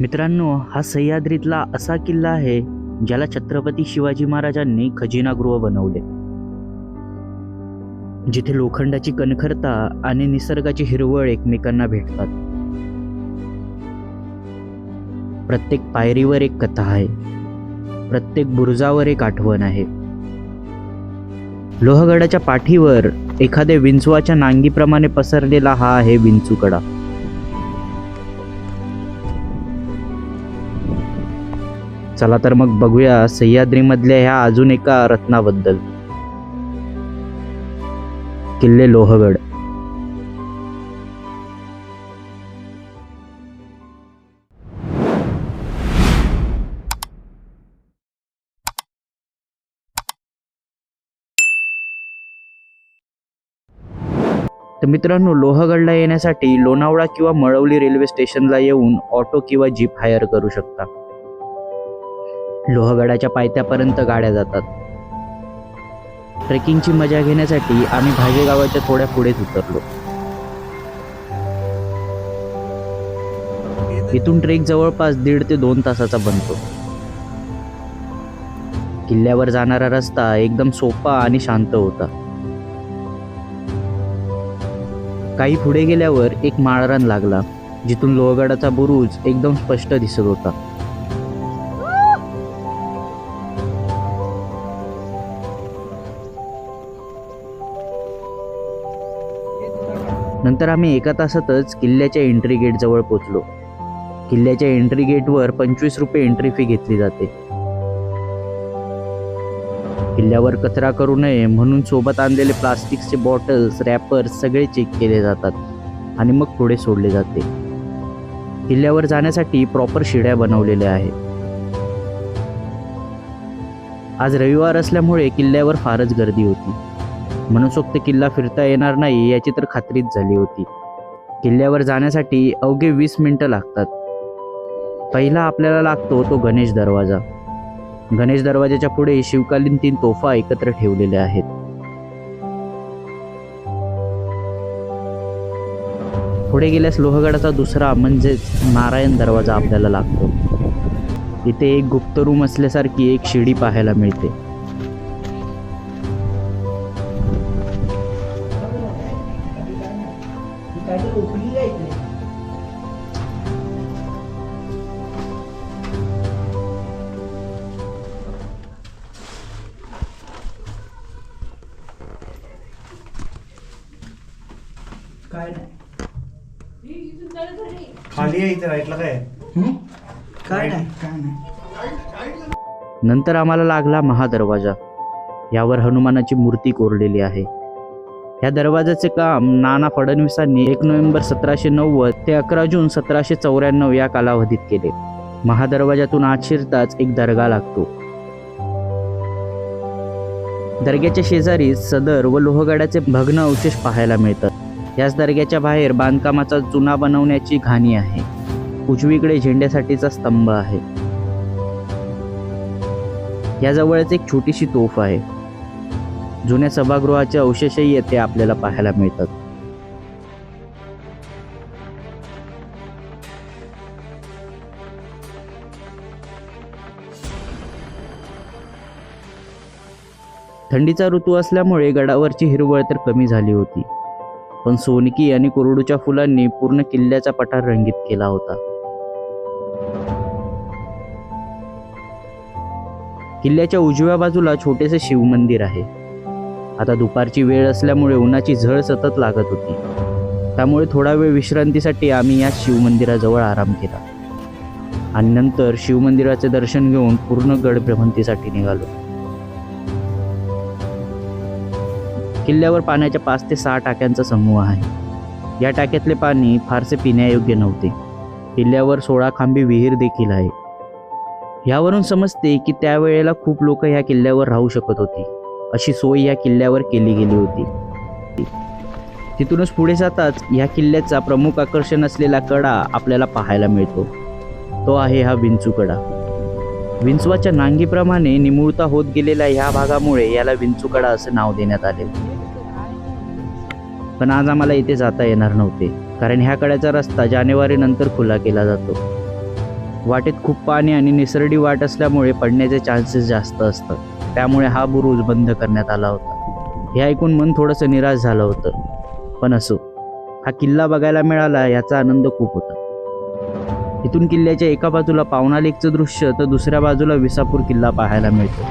मित्रांनो, हा सह्याद्रीतला असा किल्ला आहे ज्याला छत्रपती शिवाजी महाराजांनी खजिनागृह बनवले, जिथे लोखंडाची कणखरता आणि निसर्गाची हिरवळ एकमेकांना भेटतात. प्रत्येक पायरीवर एक कथा आहे, प्रत्येक बुरुजावर एक आठवण आहे. लोहगडाच्या पाठीवर एखाद्या विंचवाच्या नांगीप्रमाणे पसरलेला हा आहे विंचूकडा. चला तर मग बघूया सह्याद्रीमधल्या ह्या अजून एका रत्नाबद्दल. किल्ले लोहगड. तर मित्रांनो, लोहगडला येण्यासाठी लोणावळा किंवा मळवली रेल्वे स्टेशनला येऊन ऑटो किंवा जीप हायर करू शकता. लोहगडाच्या पायथ्यापर्यंत गाड्या जातात. ट्रेकिंगची मजा घेण्यासाठी आम्ही भाजे गावाच्या थोड्या पुढेच उतरलो. इथून ट्रेक जवळपास 1.5 ते 2 तासाचा बनतो. किल्ल्यावर जाणारा रस्ता एकदम सोपा आणि शांत होता. काही पुढे गेल्यावर एक माळरान लागला, जिथून लोहगडाचा बुरुज एकदम स्पष्ट दिसत होता. नंतर आम्ही एका तासातच किल्ल्याच्या एंट्री गेट जवळ पोहोचलो. किल्ल्याच्या एंट्री गेटवर 25 रुपये एंट्री फी घेतली जाते. किल्ल्यावर कचरा करू नये म्हणून सोबत आणलेले प्लास्टिकचे बॉटल्स, रॅपर्स सगळे चेक केले जातात आणि मग पुढे सोडले जाते. किल्ल्यावर जाण्यासाठी प्रॉपर शिड्या बनवलेल्या आहेत. आज रविवार असल्यामुळे किल्ल्यावर फारच गर्दी होती. मनसोक्त किल्ला फिरता येणार नाही याची तर खात्रीच झाली होती. किल्ल्यावर जाण्यासाठी अवघे 20 मिनिटं लागतात. पहिला आपल्याला लागतो तो गणेश दरवाजा. गणेश दरवाजाच्या पुढे शिवकालीन 3 तोफा एकत्र ठेवलेल्या आहेत. पुढे गेल्यास लोहगडाचा दुसरा म्हणजेच नारायण दरवाजा आपल्याला लागतो. इथे एक गुप्त रूम असल्यासारखी एक शिडी पाहायला मिळते. काय नाही खाली आहे इथे राईटला काय काय नाही. नंतर आम्हाला लागला महादरवाजा. यावर हनुमानाची मूर्ती कोरलेली आहे. या दरवाजाचे काम नाना फडणवीसांनी 1 नोव्हेंबर 1790 ते 11 जून 1794 या कालावधीत केले. महादरवाजातून आत शिरताच एक दर्गा लागतो. दर्ग्याच्या शेजारी सदर व लोहगडाचे भग्न अवशेष पाहायला मिळतात. याच दर्ग्याच्या बाहेर बांधकामाचा चुना बनवण्याची घाणी आहे. उजवीकडे झेंड्यासाठीचा स्तंभ आहे. याजवळच एक छोटीशी तोफ आहे. जुन्या सभागृहाचे अवशेषही येथे आपल्याला पाहायला मिळतात. थंडीचा ऋतू असल्यामुळे गडावरची हिरवळ तर कमी झाली होती, पण सोनकी आणि कोरडूच्या फुलांनी पूर्ण किल्ल्याचा पठार रंगीत केला होता. किल्ल्याच्या उजव्या बाजूला छोटेसे शिवमंदिर आहे. आता दुपारची वेळ असल्यामुळे उन्हाची झळ सतत लागत होती. त्यामुळे थोडा वेळ विश्रांतीसाठी आम्ही या शिवमंदिराजवळ आराम केला आणि नंतर शिवमंदिराचे दर्शन घेऊन पूर्ण गड भ्रमंतीसाठी निघालो. किल्ल्यावर पाण्याच्या 5 ते 6 टाक्यांचा समूह आहे. या टाक्यातले पाणी फारसे पिण्यायोग्य नव्हते. किल्ल्यावर 16 खांबी विहीर देखील आहे. यावरून समजते की त्यावेळेला खूप लोक ह्या किल्ल्यावर राहू शकत होती. अशी सोय या किल्ल्यावर केली गेली होती. तिथूनच पुढे जाताच या किल्ल्याचा प्रमुख आकर्षण असलेला कडा आपल्याला पाहायला मिळतो. तो आहे हा विंचूकडा. विंचवाच्या नांगीप्रमाणे निमुळता होत गेलेल्या ह्या भागामुळे याला विंचूकडा असे नाव देण्यात आले. पण आज आम्हाला इथे जाता येणार नव्हते, कारण ह्या कड्याचा रस्ता जानेवारी नंतर खुला केला जातो. वाटेत खूप पाणी आणि निसरडी वाट असल्यामुळे पडण्याचे चान्सेस जास्त असतात. त्यामुळे हा बुरुज बंद करण्यात आला होता. हे ऐकून मन थोडंसं निराश झालं होतं. पण असो, हा किल्ला बघायला मिळाला याचा आनंद खूप होता. इथून किल्ल्याच्या एका बाजूला पावना लेकचं दृश्य तर दुसऱ्या बाजूला विसापूर किल्ला पाहायला मिळतो.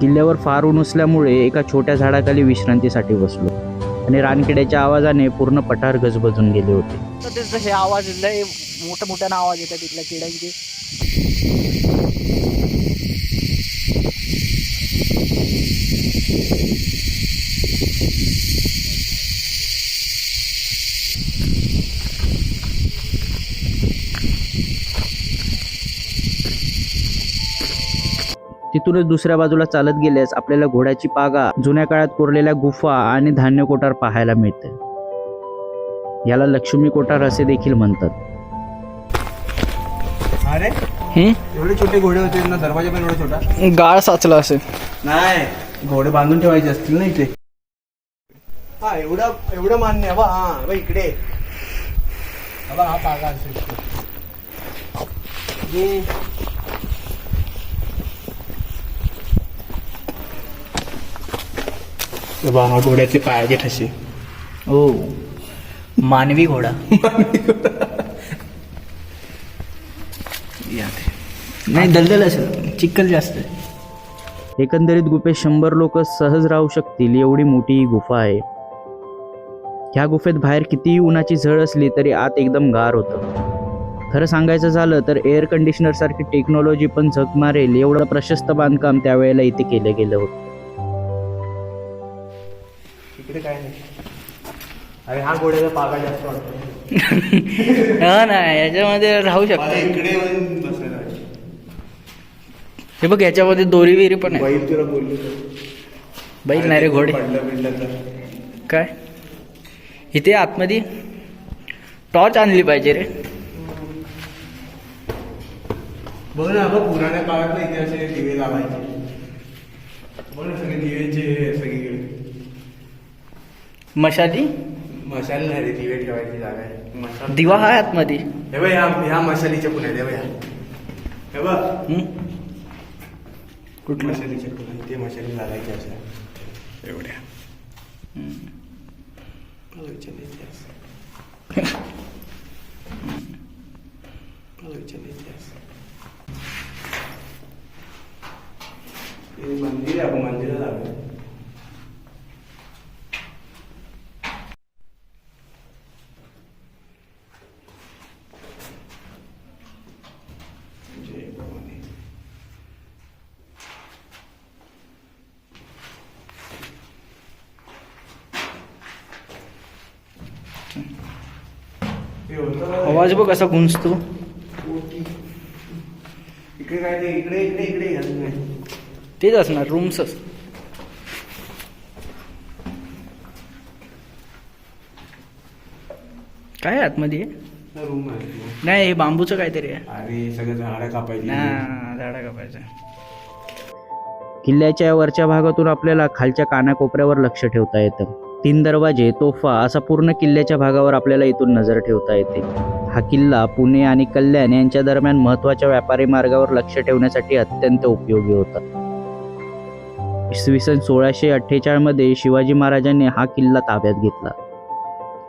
किल्ल्यावर फार ऊन असल्यामुळे एका छोट्या झाडाखाली विश्रांतीसाठी बसलो आणि रानकिड्याच्या आवाजाने पूर्ण पठार गजबजून गेले होते. तर त्याचं हे आवाज लय मोठ्या मोठ्यानं आवाज येतात तिथल्या किड्यांचे. तिथूनच दुसऱ्या बाजूला चालत गेल्यास आपल्याला घोड्याची पागा, जुन्या काळात कोरलेल्या गुफा आणि धान्य कोठार पाहायला मिळते. याला लक्ष्मी कोठार असे देखील म्हणतात. अरे हे एवढे छोटे घोडे होते ना, दरवाजा पण एवढा छोटा. गाळ साचला असेल. नाही, घोडे बांधून ठेवायचे असतील ना इथे. हा एवढं मान्य आहे. हा बा इकडे हा पागा असेल. हा घोड्याचे पायाचे ठसे. हो, मानवी घोडा. नाही, दलदल असेल, चिखल जास्त आहे. एकंदरीत गुफेत 100 लोक सहज राहू शकतील एवढी मोठी ही गुफा आहे. ह्या गुफेत बाहेर कितीही उन्हाची झळ असली तरी आत एकदम गार होतं. खरं सांगायचं झालं तर एअर कंडिशनर सारखी टेक्नॉलॉजी पण झक मारेल एवढं प्रशस्त बांधकाम त्यावेळेला इथे केलं गेलं होतं. इकडे काय नाही. अरे हा घोड्याचा पागा जास्त वाटतो. हा ना, याच्यामध्ये राहू शकतो. इकडे येऊन बसायला. हे बघ, याच्यामध्ये दोरी विरी पण आहे. बैल तुला बोललो. बैल नाही रे, घोडे. पडलं तर काय इथे आतमध्ये टॉर्च आणली पाहिजे रे. बघ ना, बघ पुराण्या काळात इथे असे दिवे लावायचे. बघ ना, सगळे दिव्यांचे सगळीकडे. मशाली मशाल नाही रे, दिवे ठेवायची जागा आहे. मशाल दिवा आहे आतमध्ये. हे बघ, ह्या मशालीच्या पुण्यात. हे बघ, हे बघ कुठलं मशालीच्या पुण्यात. ते मशाली लागायचे अशा एवढ्या. मंदिर आहे, आपण मंदिरात आलो. आवाज बघ कसा गुंजतो. इकडे काय ते, इकडे इकडे इकडे अजून नाही. तेच असणार, रूम्सच. काय आहे आतमध्ये? रूम आहे. नाही, हे बांबूचं काहीतरी आहे. अरे सगळं झाडं कापायची. ना, झाडा कापायचं. किल्ल्याच्या या वरच्या भागातून आपल्याला खालच्या कानाकोपऱ्यावर लक्ष ठेवता येतं. 3 दरवाजे, तोफा असा पूर्ण किल्ल्याच्या भागावर आपल्याला इथून नजर ठेवता येते. हा किल्ला पुणे आणि कल्याण यांच्या दरम्यान महत्त्वाच्या व्यापारी मार्गावर लक्ष ठेवण्यासाठी अत्यंत उपयोगी होता. इसवी सन 1648 मध्ये शिवाजी महाराजांनी हा किल्ला ताब्यात घेतला.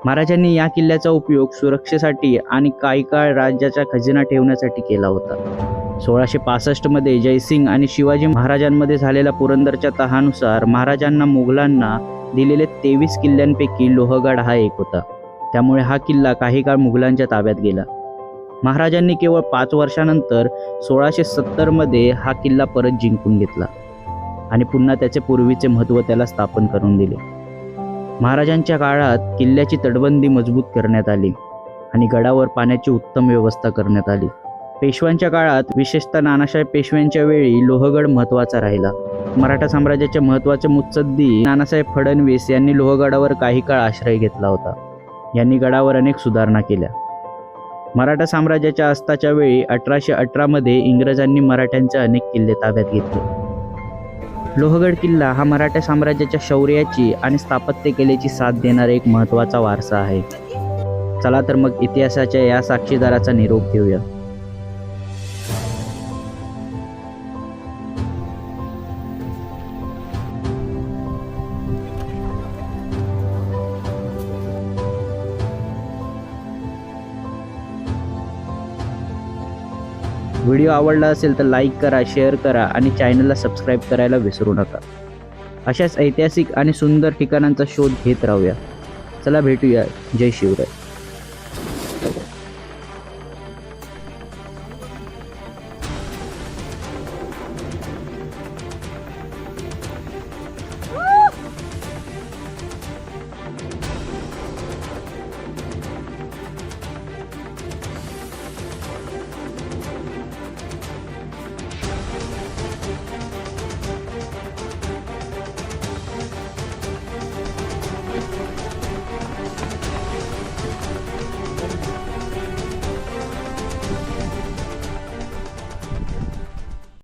महाराजांनी या किल्ल्याचा उपयोग सुरक्षेसाठी आणि काही काळ राज्याचा खजिना ठेवण्यासाठी केला होता. 1665 मध्ये जयसिंग आणि शिवाजी महाराजांमध्ये झालेल्या पुरंदरच्या तहानुसार महाराजांना मुघलांना दिलेले 23 किल्ल्यांपैकी लोहगड हा एक होता. त्यामुळे हा किल्ला काही काळ मुघलांच्या ताब्यात गेला. महाराजांनी केवळ 5 वर्षानंतर 1670 मध्ये हा किल्ला परत जिंकून घेतला आणि पुन्हा त्याचे पूर्वीचे महत्त्व त्याला स्थापन करून दिले. महाराजांच्या काळात किल्ल्याची तटबंदी मजबूत करण्यात आली आणि गडावर पाण्याची उत्तम व्यवस्था करण्यात आली. पेशव्यांच्या काळात, विशेषतः नानासाहेब पेशव्यांच्या वेळी लोहगड महत्त्वाचा राहिला. मराठा साम्राज्याचे महत्त्वाचे मुत्सद्दी नानासाहेब फडणवीस यांनी लोहगडावर काही काळ आश्रय घेतला होता. यांनी गडावर अनेक सुधारणा केल्या. मराठा साम्राज्याच्या अस्ताच्या वेळी 1818 इंग्रजांनी मराठ्यांचे अनेक किल्ले ताब्यात घेतले. लोहगड किल्ला हा मराठा साम्राज्याच्या शौर्याची आणि स्थापत्यकलेची साथ देणारा एक महत्त्वाचा वारसा आहे. चला तर मग इतिहासाच्या या साक्षीदाराचा निरोप घेऊया. व्हिडिओ आवडला असेल तर लाईक करा, शेअर करा आणि चॅनलला सबस्क्राईब करायला विसरू नका. अशाच ऐतिहासिक आणि सुंदर ठिकाणांचा शोध घेत राहूया. चला भेटूया. जय शिवराय.